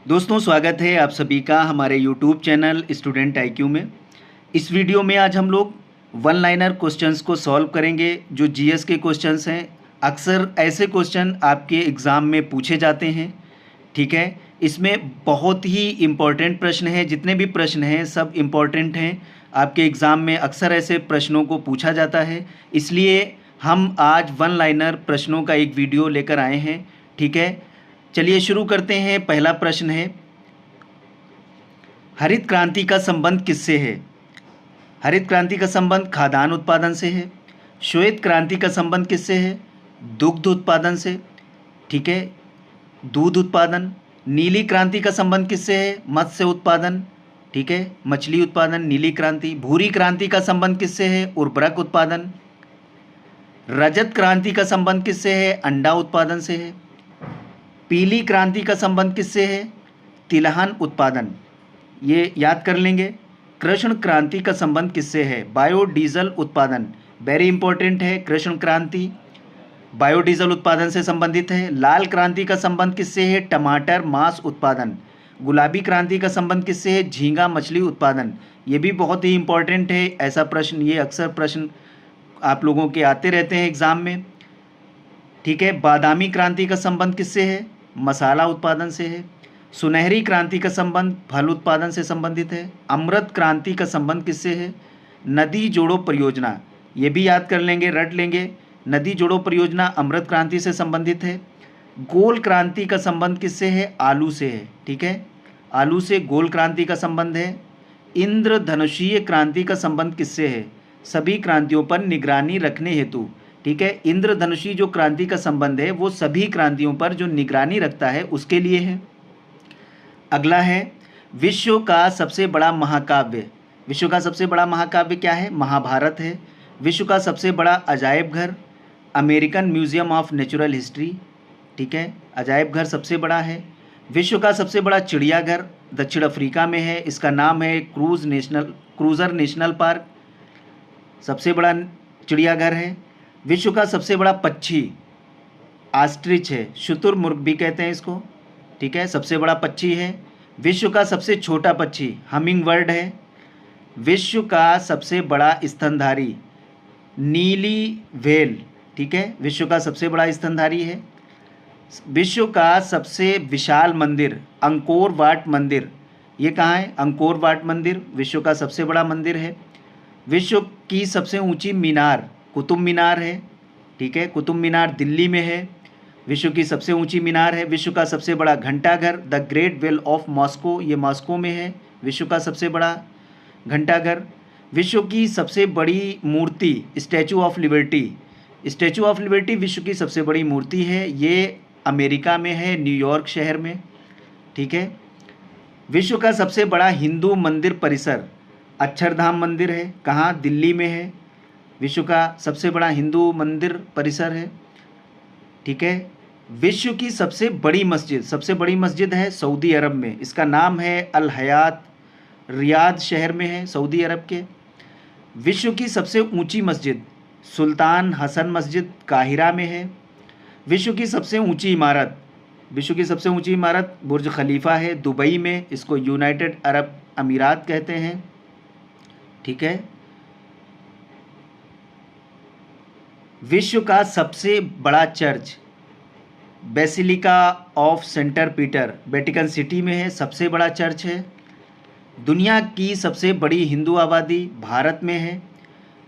दोस्तों स्वागत है आप सभी का हमारे YouTube चैनल स्टूडेंट आईक्यू में। इस वीडियो में आज हम लोग वन लाइनर क्वेश्चंस को सॉल्व करेंगे जो जीएस के क्वेश्चंस हैं। अक्सर ऐसे क्वेश्चन आपके एग्ज़ाम में पूछे जाते हैं, ठीक है। इसमें बहुत ही इम्पोर्टेंट प्रश्न हैं, जितने भी प्रश्न हैं सब इम्पोर्टेंट हैं। आपके एग्ज़ाम में अक्सर ऐसे प्रश्नों को पूछा जाता है, इसलिए हम आज वन लाइनर प्रश्नों का एक वीडियो लेकर आए हैं, ठीक है। चलिए शुरू करते हैं। पहला प्रश्न है, हरित क्रांति का संबंध किससे है? हरित क्रांति का संबंध खाद्यान्न उत्पादन से है। श्वेत क्रांति का संबंध किससे है? दुग्ध उत्पादन से, ठीक है, दूध उत्पादन। नीली क्रांति का संबंध किससे है? मत्स्य उत्पादन, ठीक है, मछली उत्पादन, नीली क्रांति। भूरी क्रांति का संबंध किससे है? उर्वरक उत्पादन। रजत क्रांति का संबंध किससे है? अंडा उत्पादन से है। पीली क्रांति का संबंध किससे है? तिलहन उत्पादन, ये याद कर लेंगे। कृष्ण क्रांति का संबंध किससे है? बायोडीजल उत्पादन, वेरी इंपॉर्टेंट है। कृष्ण क्रांति बायोडीजल उत्पादन से संबंधित है। लाल क्रांति का संबंध किससे है? टमाटर मांस उत्पादन। गुलाबी क्रांति का संबंध किससे है? झींगा मछली उत्पादन। ये भी बहुत ही इंपॉर्टेंट है, ऐसा प्रश्न, ये अक्सर प्रश्न आप लोगों के आते रहते हैं एग्ज़ाम में, ठीक है। बादामी क्रांति का संबंध किससे है? मसाला उत्पादन से है। सुनहरी क्रांति का संबंध फल उत्पादन से संबंधित है। अमृत क्रांति का संबंध किससे है? नदी जोड़ो परियोजना, ये भी याद कर लेंगे, रट लेंगे। नदी जोड़ो परियोजना अमृत क्रांति से संबंधित है। गोल क्रांति का संबंध किससे है? आलू से है, ठीक है, आलू से गोल क्रांति का संबंध है। इंद्रधनुषीय क्रांति का संबंध किससे है? सभी क्रांतियों पर निगरानी रखने हेतु, ठीक है। इंद्रधनुषी जो क्रांति का संबंध है वो सभी क्रांतियों पर जो निगरानी रखता है उसके लिए है। अगला है, विश्व का सबसे बड़ा महाकाव्य। विश्व का सबसे बड़ा महाकाव्य क्या है? महाभारत है। विश्व का सबसे बड़ा अजायब घर American museum of natural history, ठीक है, अजायब घर सबसे बड़ा है। विश्व का सबसे बड़ा चिड़ियाघर दक्षिण अफ्रीका में है, इसका नाम है क्रूज़र नेशनल पार्क, सबसे बड़ा चिड़ियाघर है। विश्व का सबसे बड़ा पक्षी ऑस्ट्रिच है, शुतुरमुर्ग भी कहते हैं इसको, ठीक है, सबसे बड़ा पक्षी है। विश्व का सबसे छोटा पक्षी हमिंग बर्ड है। विश्व का सबसे बड़ा स्तनधारी नीली व्हेल, ठीक है, विश्व का सबसे बड़ा स्तनधारी है। विश्व का सबसे विशाल मंदिर अंकोर वाट मंदिर, ये कहाँ है? अंकोर वाट मंदिर विश्व का सबसे बड़ा मंदिर है। विश्व की सबसे ऊंची मीनार कुतुब मीनार है, ठीक है, कुतुब मीनार दिल्ली में है, विश्व की सबसे ऊंची मीनार है। विश्व का सबसे बड़ा घंटाघर the great well of Moscow, ये मॉस्को में है, विश्व का सबसे बड़ा घंटाघर। विश्व की सबसे बड़ी मूर्ति Statue of Liberty, Statue of Liberty विश्व की सबसे बड़ी मूर्ति है, ये अमेरिका में है, न्यूयॉर्क शहर में, ठीक है। विश्व का सबसे बड़ा हिंदू मंदिर परिसर अक्षरधाम मंदिर है, कहाँ? दिल्ली में है, विश्व का सबसे बड़ा हिंदू मंदिर परिसर है, ठीक है। विश्व की सबसे बड़ी मस्जिद है सऊदी अरब में, इसका नाम है अल हयात, रियाद शहर में है, सऊदी अरब के। विश्व की सबसे ऊंची मस्जिद सुल्तान हसन मस्जिद काहिरा में है। विश्व की सबसे ऊंची इमारत बुर्ज खलीफा है दुबई में, इसको यूनाइटेड अरब अमीरात कहते हैं, ठीक है। विश्व का सबसे बड़ा church basilica of Saint Peter Vatican City में है, सबसे बड़ा चर्च है। दुनिया की सबसे बड़ी हिंदू आबादी भारत में है।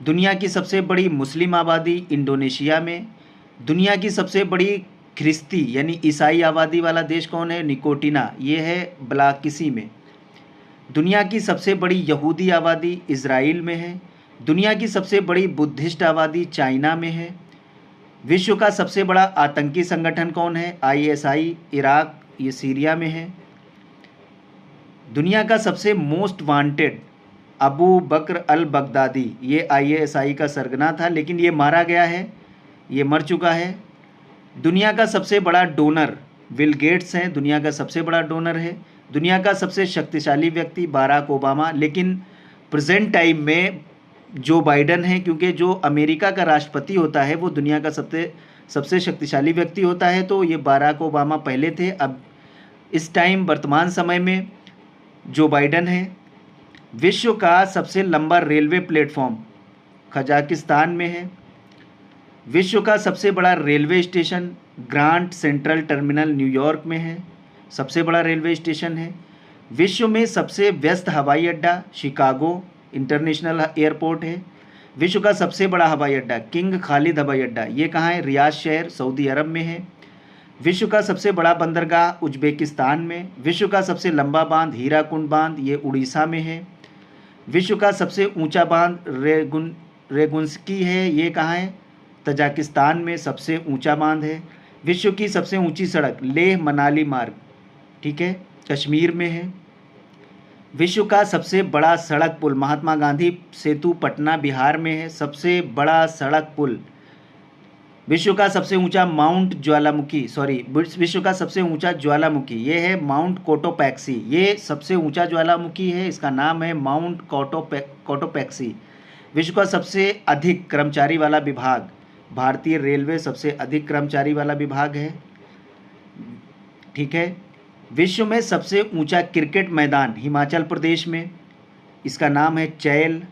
दुनिया की सबसे बड़ी मुस्लिम आबादी इंडोनेशिया में। दुनिया की सबसे बड़ी ख्रिस्ती यानी ईसाई आबादी वाला देश कौन है? निकोटिना, ये है ब्लाकिसी में। दुनिया की सबसे बड़ी यहूदी आबादी इज़राइल में है। दुनिया की सबसे बड़ी बुद्धिस्ट आबादी चाइना में है। विश्व का सबसे बड़ा आतंकी संगठन कौन है? आईएसआई, इराक, ये सीरिया में है। दुनिया का सबसे मोस्ट वांटेड अबू बकर अल बगदादी, ये आईएसआई का सरगना था लेकिन ये मारा गया है, ये मर चुका है। दुनिया का सबसे बड़ा डोनर बिल गेट्स हैं, दुनिया का सबसे बड़ा डोनर है। दुनिया का सबसे शक्तिशाली व्यक्ति बाराक ओबामा, लेकिन प्रेजेंट टाइम में जो बाइडन है, क्योंकि जो अमेरिका का राष्ट्रपति होता है वो दुनिया का सबसे शक्तिशाली व्यक्ति होता है, तो ये बाराक ओबामा पहले थे, अब इस टाइम वर्तमान समय में जो बाइडन है। विश्व का सबसे लंबा रेलवे प्लेटफॉर्म कजाकिस्तान में है। विश्व का सबसे बड़ा railway station grand central terminal New York में है, सबसे बड़ा रेलवे स्टेशन है। विश्व में सबसे व्यस्त हवाई अड्डा शिकागो इंटरनेशनल एयरपोर्ट है। विश्व का सबसे बड़ा हवाई अड्डा किंग खालिद हवाई अड्डा, ये कहाँ है? रियाद शहर सऊदी अरब में है। विश्व का सबसे बड़ा बंदरगाह उज्बेकिस्तान में। विश्व का सबसे लंबा बांध हीराकुंड बांध, ये उड़ीसा में है। विश्व का सबसे ऊंचा बांध रेगुंस्की है, ये कहाँ है? तजाकिस्तान में सबसे ऊंचा बांध है। विश्व की सबसे ऊंची सड़क लेह मनाली मार्ग, ठीक है, कश्मीर में है। विश्व का सबसे बड़ा सड़क पुल महात्मा गांधी सेतु पटना बिहार में है, सबसे बड़ा सड़क पुल। विश्व का सबसे ऊंचा माउंट ज्वालामुखी विश्व का सबसे ऊंचा ज्वालामुखी ये है माउंट कोटोपैक्सी, ये सबसे ऊंचा ज्वालामुखी है, इसका नाम है माउंट कोटोपैक्सी। विश्व का सबसे अधिक कर्मचारी वाला विभाग भारतीय रेलवे सबसे अधिक कर्मचारी वाला विभाग है, ठीक है। विश्व में सबसे ऊंचा क्रिकेट मैदान हिमाचल प्रदेश में, इसका नाम है चैल।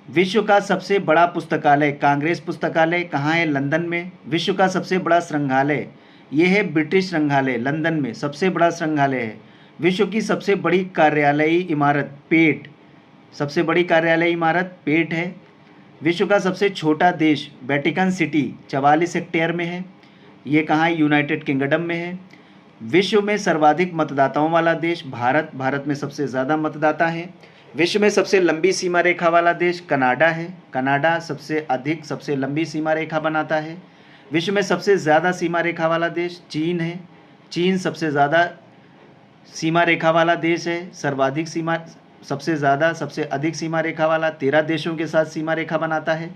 विश्व का सबसे बड़ा पुस्तकालय कांग्रेस पुस्तकालय कहाँ है? लंदन में। विश्व का सबसे बड़ा संग्रहालय ये है ब्रिटिश संग्रहालय लंदन में, सबसे बड़ा संग्रहालय है। विश्व की सबसे बड़ी कार्यालयी इमारत पेट, सबसे बड़ी कार्यालयी इमारत पेट है। विश्व का सबसे छोटा देश वेटिकन सिटी 44 हेक्टेयर में है, ये कहाँ है? यूनाइटेड किंगडम में है। विश्व में सर्वाधिक मतदाताओं वाला देश भारत, भारत में सबसे ज़्यादा मतदाता हैं। विश्व में सबसे लंबी सीमा रेखा वाला देश कनाडा है, कनाडा सबसे लंबी सीमा रेखा बनाता है। विश्व में सबसे ज़्यादा सीमा रेखा वाला देश चीन है, चीन सबसे ज़्यादा सीमा रेखा वाला देश है, सबसे अधिक सीमा रेखा वाला 13 देशों के साथ सीमा रेखा बनाता है।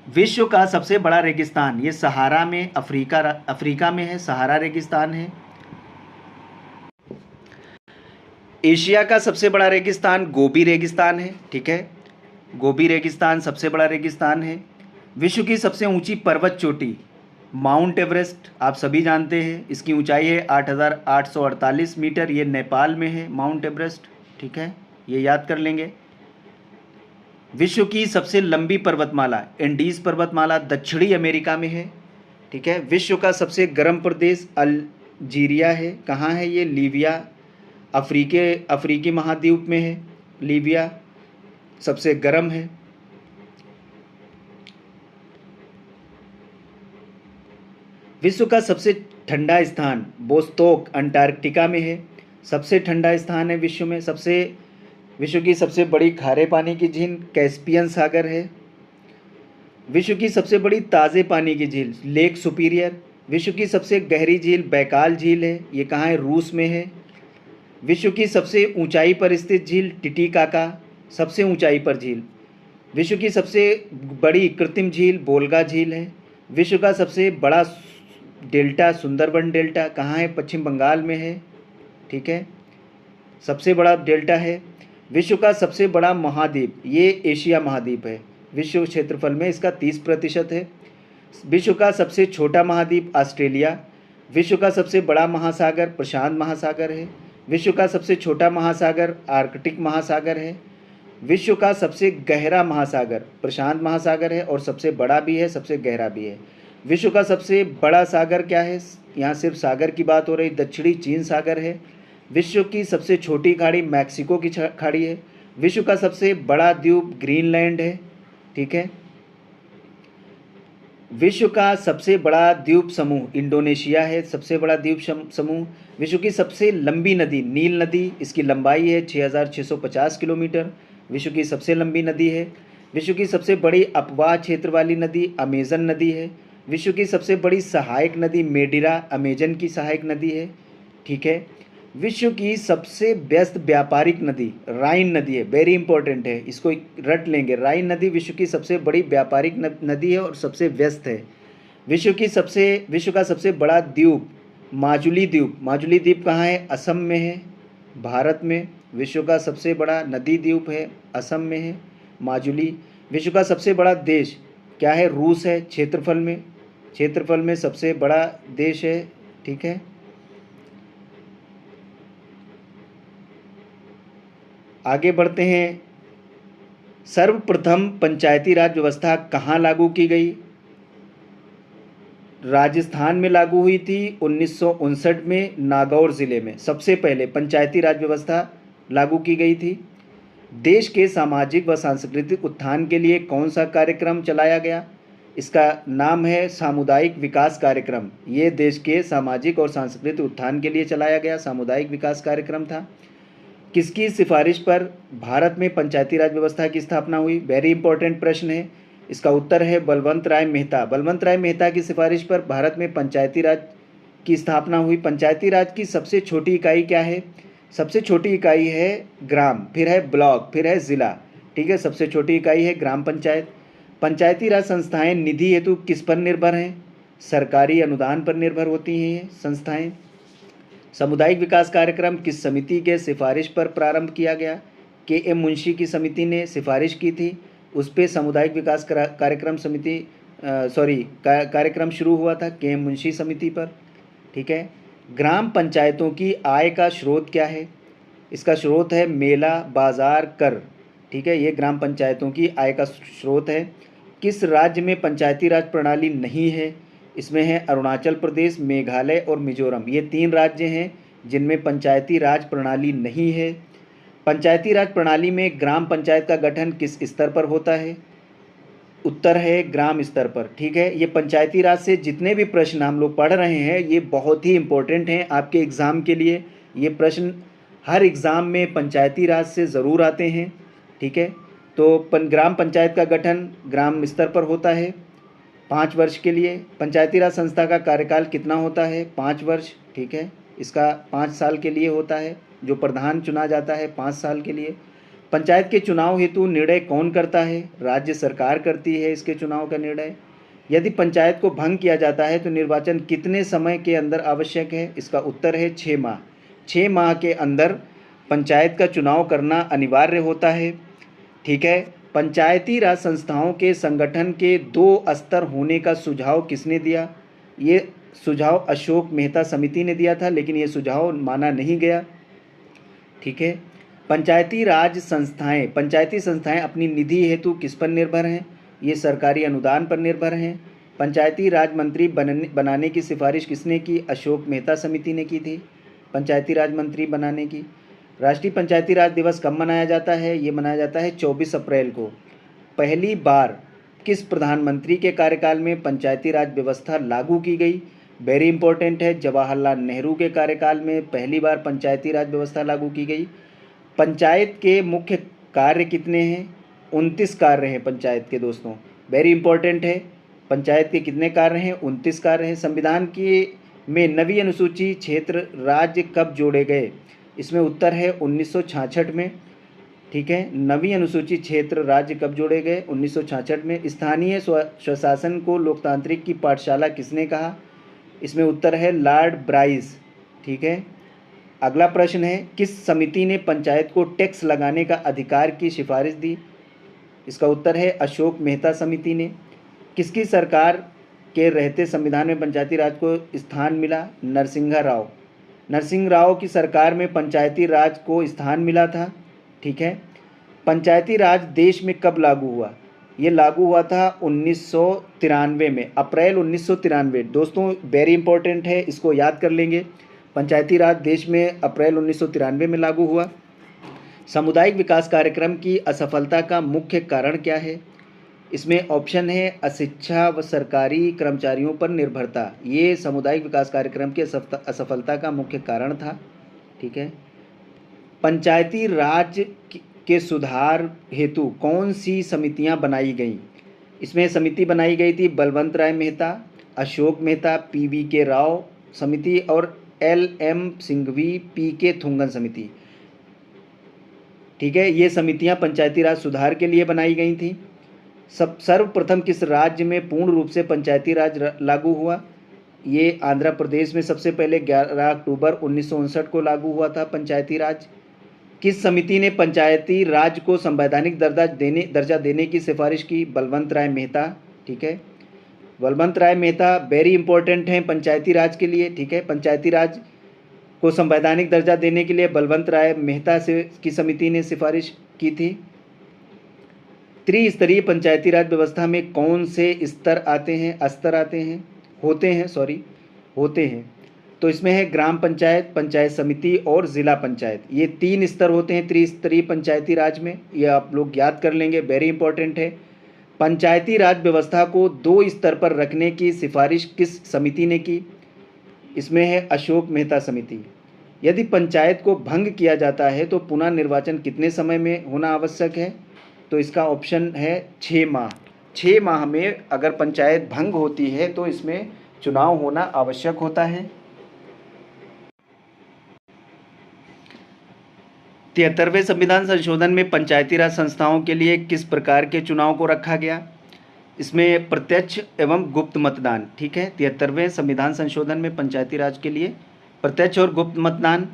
विश्व का सबसे बड़ा रेगिस्तान ये सहारा में अफ्रीका में है, सहारा रेगिस्तान है। एशिया का सबसे बड़ा रेगिस्तान गोबी रेगिस्तान है, ठीक है, गोबी रेगिस्तान सबसे बड़ा रेगिस्तान है। विश्व की सबसे ऊंची पर्वत चोटी माउंट एवरेस्ट आप सभी जानते हैं, इसकी ऊंचाई है 8,848 मीटर, ये नेपाल में है माउंट एवरेस्ट, ठीक है, ये याद कर लेंगे। विश्व की सबसे लंबी पर्वतमाला एंडीज पर्वतमाला दक्षिणी अमेरिका में है, ठीक है। विश्व का सबसे गर्म प्रदेश अल्जीरिया है, कहाँ है ये? लीबिया, अफ्रीकी महाद्वीप में है, लीबिया सबसे गर्म है। विश्व का सबसे ठंडा स्थान बोस्टोक अंटार्कटिका में है, सबसे ठंडा स्थान है विश्व में। विश्व की सबसे बड़ी खारे पानी की झील कैस्पियन सागर है। विश्व की सबसे बड़ी ताज़े पानी की झील लेक सुपीरियर। विश्व की सबसे गहरी झील बैकाल झील है, ये कहाँ है? रूस में है। विश्व की सबसे ऊंचाई पर स्थित झील टिटिकाका, सबसे ऊंचाई पर झील। विश्व की सबसे बड़ी कृत्रिम झील बोल्गा झील है। विश्व का सबसे बड़ा डेल्टा सुंदरबन डेल्टा कहाँ है? पश्चिम बंगाल में है, ठीक है, सबसे बड़ा डेल्टा है। विश्व का सबसे बड़ा महाद्वीप ये एशिया महाद्वीप है, विश्व क्षेत्रफल में इसका 30% है। विश्व का सबसे छोटा महाद्वीप ऑस्ट्रेलिया। विश्व का सबसे बड़ा महासागर प्रशांत महासागर है। विश्व का सबसे छोटा महासागर आर्कटिक महासागर है। विश्व का सबसे गहरा महासागर प्रशांत महासागर है और सबसे बड़ा भी है, सबसे गहरा भी है। विश्व का सबसे बड़ा सागर क्या है? यहाँ सिर्फ सागर की बात हो रही, दक्षिणी चीन सागर है। विश्व की सबसे छोटी खाड़ी मैक्सिको की खाड़ी है। विश्व का सबसे बड़ा द्वीप ग्रीनलैंड है, ठीक है। विश्व का सबसे बड़ा द्वीप समूह इंडोनेशिया है, सबसे बड़ा द्वीप समूह। विश्व की सबसे लंबी नदी नील नदी, इसकी लंबाई है 6,650 किलोमीटर, विश्व की सबसे लंबी नदी है। विश्व की सबसे बड़ी अपवाह क्षेत्र वाली नदी अमेजन नदी है। विश्व की सबसे बड़ी सहायक नदी मेडिरा अमेजन की सहायक नदी है, ठीक है। विश्व की सबसे व्यस्त व्यापारिक नदी राइन नदी है, वेरी इंपॉर्टेंट है, इसको रट लेंगे। राइन नदी विश्व की सबसे बड़ी व्यापारिक नदी है और सबसे व्यस्त है। विश्व का सबसे बड़ा द्वीप माजुली द्वीप। माजुली द्वीप कहाँ है? असम में है, भारत में। विश्व का सबसे बड़ा नदी द्वीप है, असम में है माजुली। विश्व का सबसे बड़ा देश क्या है? रूस है, क्षेत्रफल में सबसे बड़ा देश है, ठीक है। आगे बढ़ते हैं। सर्वप्रथम पंचायती राज व्यवस्था कहाँ लागू की गई? राजस्थान में लागू हुई थी 1959 में, नागौर ज़िले में सबसे पहले पंचायती राज व्यवस्था लागू की गई थी। देश के सामाजिक व सांस्कृतिक उत्थान के लिए कौन सा कार्यक्रम चलाया गया? इसका नाम है सामुदायिक विकास कार्यक्रम। ये देश के सामाजिक और सांस्कृतिक उत्थान के लिए चलाया गया सामुदायिक विकास कार्यक्रम था। किसकी सिफारिश पर भारत में पंचायती राज व्यवस्था की स्थापना हुई? वेरी इंपॉर्टेंट प्रश्न है। इसका उत्तर है बलवंत राय मेहता। बलवंत राय मेहता की सिफारिश पर भारत में पंचायती राज की स्थापना हुई। पंचायती राज की सबसे छोटी इकाई क्या है? सबसे छोटी इकाई है ग्राम, फिर है ब्लॉक, फिर है ज़िला। ठीक है, सबसे छोटी इकाई है ग्राम पंचायत। पंचायती राज संस्थाएं निधि हेतु किस पर निर्भर हैं? सरकारी अनुदान पर निर्भर होती हैं ये संस्थाएं। सामुदायिक विकास कार्यक्रम किस समिति के सिफारिश पर प्रारंभ किया गया? के.एम. मुंशी की समिति ने सिफारिश की थी, उस पर सामुदायिक विकास कार्यक्रम समिति कार्यक्रम शुरू हुआ था के.एम. मुंशी समिति पर। ठीक है। ग्राम पंचायतों की आय का स्रोत क्या है? इसका स्रोत है मेला, बाजार, कर। ठीक है, ये ग्राम पंचायतों की आय का स्रोत है। किस राज्य में पंचायती राज प्रणाली नहीं है? इसमें है अरुणाचल प्रदेश, मेघालय और मिजोरम। ये 3 राज्य हैं जिनमें पंचायती राज प्रणाली नहीं है। पंचायती राज प्रणाली में ग्राम पंचायत का गठन किस स्तर पर होता है? उत्तर है ग्राम स्तर पर। ठीक है, ये पंचायती राज से जितने भी प्रश्न हम लोग पढ़ रहे हैं ये बहुत ही इम्पोर्टेंट हैं आपके एग्ज़ाम के लिए। ये प्रश्न हर एग्ज़ाम में पंचायती राज से ज़रूर आते हैं। ठीक है, तो ग्राम पंचायत का गठन ग्राम स्तर पर होता है 5 वर्ष के लिए। पंचायती राज संस्था का कार्यकाल कितना होता है? 5 वर्ष। ठीक है, इसका 5 साल के लिए होता है। जो प्रधान चुना जाता है 5 साल के लिए। पंचायत के चुनाव हेतु निर्णय कौन करता है? राज्य सरकार करती है इसके चुनाव का निर्णय। यदि पंचायत को भंग किया जाता है तो निर्वाचन कितने समय के अंदर आवश्यक है? इसका उत्तर है 6 माह। 6 माह के अंदर पंचायत का चुनाव करना अनिवार्य होता है। ठीक है, पंचायती राज संस्थाओं के संगठन के 2 स्तर होने का सुझाव किसने दिया? ये सुझाव अशोक मेहता समिति ने दिया था, लेकिन ये सुझाव माना नहीं गया। ठीक है, पंचायती संस्थाएं अपनी निधि हेतु किस पर निर्भर हैं? ये सरकारी अनुदान पर निर्भर हैं। पंचायती राज मंत्री बनाने की सिफारिश किसने की? अशोक मेहता समिति ने की थी पंचायती राज मंत्री बनाने की। राष्ट्रीय पंचायती राज दिवस कब मनाया जाता है? ये मनाया जाता है 24 अप्रैल को। पहली बार किस प्रधानमंत्री के कार्यकाल में पंचायती राज व्यवस्था लागू की गई? वेरी इंपॉर्टेंट है, जवाहरलाल नेहरू के कार्यकाल में पहली बार पंचायती राज व्यवस्था लागू की गई। पंचायत के मुख्य कार्य कितने हैं? 29 कार्य हैं पंचायत के दोस्तों। वेरी इंपॉर्टेंट है, पंचायत के कितने कार्य हैं? 29 कार्य हैं। संविधान की में नवीं अनुसूची क्षेत्र राज्य कब जोड़े गए? इसमें उत्तर है 1966 में। ठीक है, नवीं अनुसूची क्षेत्र राज्य कब जोड़े गए? 1966 में। स्थानीय स्वशासन को लोकतांत्रिक की पाठशाला किसने कहा? इसमें उत्तर है लॉर्ड ब्राइस। ठीक है, अगला प्रश्न है, किस समिति ने पंचायत को टैक्स लगाने का अधिकार की सिफारिश दी? इसका उत्तर है अशोक मेहता समिति ने। किसकी सरकार के रहते संविधान में पंचायती राज को स्थान मिला? नरसिंह राव। नरसिंह राव की सरकार में पंचायती राज को स्थान मिला था। ठीक है, पंचायती राज देश में कब लागू हुआ? ये लागू हुआ था 1993 में, अप्रैल 1993। दोस्तों वेरी इंपॉर्टेंट है, इसको याद कर लेंगे। पंचायती राज देश में अप्रैल 1993 में लागू हुआ। सामुदायिक विकास कार्यक्रम की असफलता का मुख्य कारण क्या है? इसमें ऑप्शन है अशिक्षा व सरकारी कर्मचारियों पर निर्भरता। ये सामुदायिक विकास कार्यक्रम की असफलता का मुख्य कारण था। ठीक है, पंचायती राज के सुधार हेतु कौन सी समितियां बनाई गईं? इसमें समिति बनाई गई थी बलवंत राय मेहता, अशोक मेहता, पी.वी.के. राव समिति और एल.एम. सिंघवी, पी.के. थुंगन समिति। ठीक है, ये समितियां पंचायती राज सुधार के लिए बनाई गई थी। सर्वप्रथम किस राज्य में पूर्ण रूप से पंचायती राज लागू हुआ? ये आंध्र प्रदेश में सबसे पहले 11 अक्टूबर 1959 को लागू हुआ था पंचायती राज। किस समिति ने पंचायती राज को संवैधानिक दर्जा देने की सिफारिश की? बलवंत राय मेहता। ठीक है, बलवंत राय मेहता वेरी इंपॉर्टेंट हैं पंचायती राज के लिए। ठीक है, पंचायती राज को संवैधानिक दर्जा देने के लिए बलवंत राय मेहता से की समिति ने सिफारिश की थी। त्रिस्तरीय पंचायती राज व्यवस्था में कौन से स्तर आते हैं, स्तर आते हैं, होते हैं। तो इसमें है ग्राम पंचायत, पंचायत समिति और ज़िला पंचायत। ये 3 स्तर होते हैं त्रिस्तरीय पंचायती राज में। ये आप लोग याद कर लेंगे, वेरी इंपॉर्टेंट है। पंचायती राज व्यवस्था को 2 स्तर पर रखने की सिफारिश किस समिति ने की? इसमें है अशोक मेहता समिति। यदि पंचायत को भंग किया जाता है तो पुनः निर्वाचन कितने समय में होना आवश्यक है? तो इसका ऑप्शन है 6 माह। 6 माह में अगर पंचायत भंग होती है तो इसमें चुनाव होना आवश्यक होता है। 73वें संविधान संशोधन में पंचायती राज संस्थाओं के लिए किस प्रकार के चुनाव को रखा गया? इसमें प्रत्यक्ष एवं गुप्त मतदान। ठीक है, 73वें संविधान संशोधन में पंचायती राज के लिए प्रत्यक्ष और गुप्त मतदान।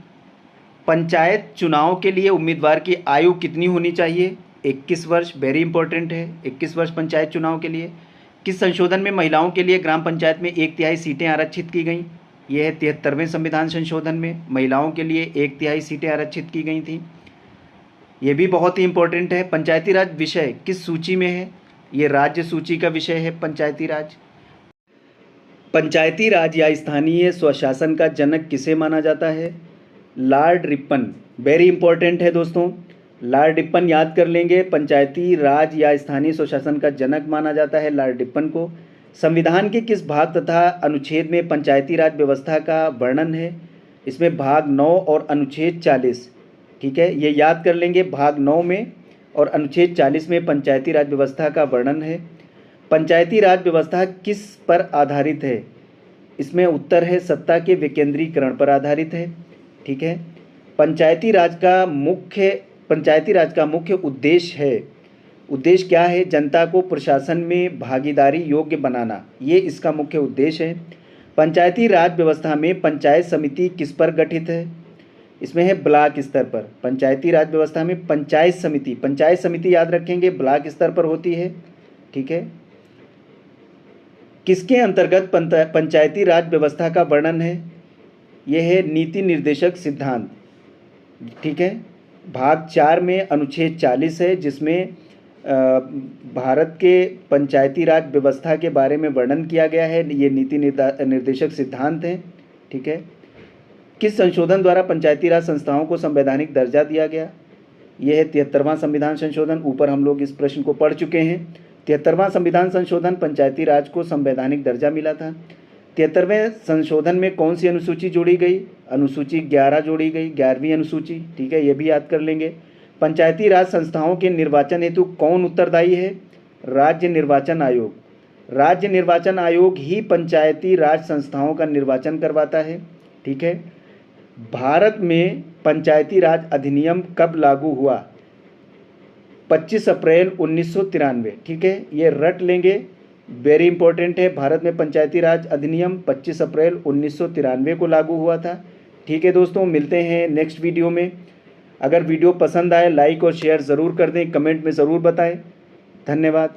पंचायत चुनाव के लिए उम्मीदवार की आयु कितनी होनी चाहिए? 21 वर्ष, वेरी इंपॉर्टेंट है, 21 वर्ष पंचायत चुनाव के लिए। किस संशोधन में महिलाओं के लिए ग्राम पंचायत में 1/3 सीटें आरक्षित की गई? यह है 73वें संविधान संशोधन में महिलाओं के लिए 1/3 सीटें आरक्षित की गई थी। ये भी बहुत ही इंपॉर्टेंट है। पंचायती राज विषय किस सूची में है? ये राज्य सूची का विषय है पंचायती राज। पंचायती राज या स्थानीय स्वशासन का जनक किसे माना जाता है? लॉर्ड रिपन, वेरी इंपॉर्टेंट है दोस्तों, लॉर्ड रिपन याद कर लेंगे। पंचायती राज या स्थानीय स्वशासन का जनक माना जाता है लॉर्ड रिपन को। संविधान के किस भाग तथा अनुच्छेद में पंचायती राज व्यवस्था का वर्णन है? इसमें भाग 9 और अनुच्छेद 40। ठीक है, ये याद कर लेंगे, भाग 9 में और अनुच्छेद 40 में पंचायती राज व्यवस्था का वर्णन है। पंचायती राज व्यवस्था किस पर आधारित है? इसमें उत्तर है सत्ता के विकेंद्रीकरण पर आधारित है। ठीक है, पंचायती राज का मुख्य उद्देश्य क्या है? जनता को प्रशासन में भागीदारी योग्य बनाना, ये इसका मुख्य उद्देश्य है। पंचायती राज व्यवस्था में पंचायत समिति किस पर गठित है? इसमें है ब्लॉक स्तर पर। पंचायती राज व्यवस्था में पंचायत समिति याद रखेंगे ब्लॉक स्तर पर होती है। ठीक है, किसके अंतर्गत पंचायती राज व्यवस्था का वर्णन है? यह है नीति निर्देशक सिद्धांत। ठीक है, भाग 4 में अनुच्छेद 40 है जिसमें भारत के पंचायती राज व्यवस्था के बारे में वर्णन किया गया है। ये नीति निर्देशक सिद्धांत हैं। ठीक है, किस संशोधन द्वारा पंचायती राज संस्थाओं को संवैधानिक दर्जा दिया गया? यह है 73वां संविधान संशोधन। ऊपर हम लोग इस प्रश्न को पढ़ चुके हैं। 73वां संविधान संशोधन पंचायती राज को संवैधानिक दर्जा मिला था। 73वें संशोधन में कौन सी अनुसूची जोड़ी गई? अनुसूची 11 जोड़ी गई, 11वीं अनुसूची। ठीक है, ये भी याद कर लेंगे। पंचायती राज संस्थाओं के निर्वाचन हेतु कौन उत्तरदायी है? राज्य निर्वाचन आयोग। राज्य निर्वाचन आयोग ही पंचायती राज संस्थाओं का निर्वाचन करवाता है। ठीक है, भारत में पंचायती राज अधिनियम कब लागू हुआ? 25 अप्रैल 1993। ठीक है, ये रट लेंगे, वेरी इंपॉर्टेंट है। भारत में पंचायती राज अधिनियम 25 अप्रैल 1993 को लागू हुआ था। ठीक है दोस्तों, मिलते हैं नेक्स्ट वीडियो में। अगर वीडियो पसंद आए लाइक और शेयर ज़रूर कर दें, कमेंट में ज़रूर बताएं। धन्यवाद।